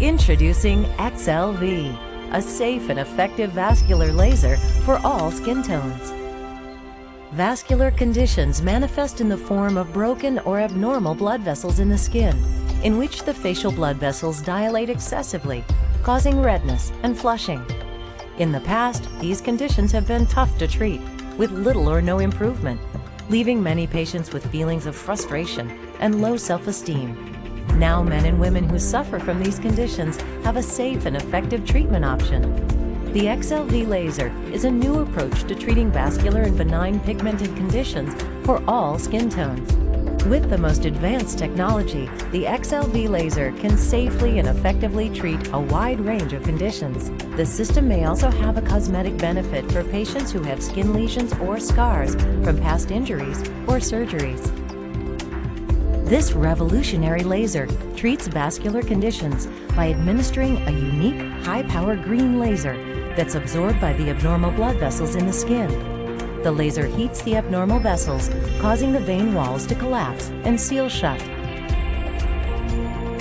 Introducing XLV, a safe and effective vascular laser for all skin tones. Vascular conditions manifest in the form of broken or abnormal blood vessels in the skin, in which the facial blood vessels dilate excessively, causing redness and flushing. In the past, these conditions have been tough to treat, with little or no improvement, leaving many patients with feelings of frustration and low self-esteem. Now men and women who suffer from these conditions have a safe and effective treatment option. The XLV laser is a new approach to treating vascular and benign pigmented conditions for all skin tones. With the most advanced technology, the XLV laser can safely and effectively treat a wide range of conditions. The system may also have a cosmetic benefit for patients who have skin lesions or scars from past injuries or surgeries. This revolutionary laser treats vascular conditions by administering a unique high-power green laser that's absorbed by the abnormal blood vessels in the skin. The laser heats the abnormal vessels, causing the vein walls to collapse and seal shut.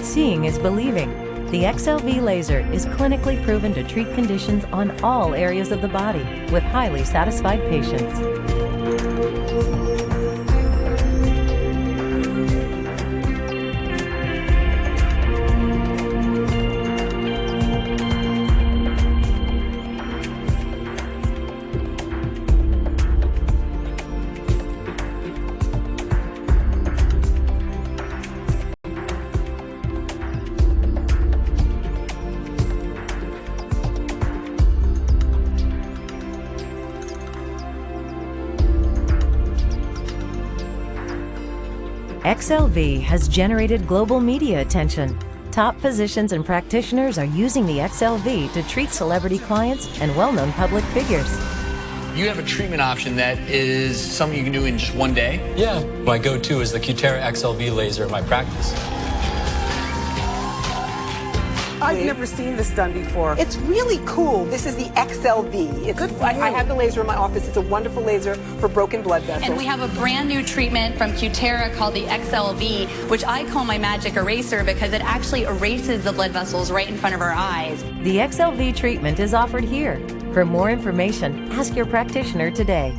Seeing is believing. The XLV laser is clinically proven to treat conditions on all areas of the body with highly satisfied patients. XLV has generated global media attention. Top physicians and practitioners are using the XLV to treat celebrity clients and well-known public figures. You have a treatment option that is something you can do in just one day? Yeah, my go-to is the Cutera XLV laser in my practice. I've never seen this done before. It's really cool. This is the XLV. It's Good for you. I have the laser in my office. It's a wonderful laser for broken blood vessels. And we have a brand new treatment from Cutera called the XLV, which I call my magic eraser because it actually erases the blood vessels right in front of our eyes. The XLV treatment is offered here. For more information, ask your practitioner today.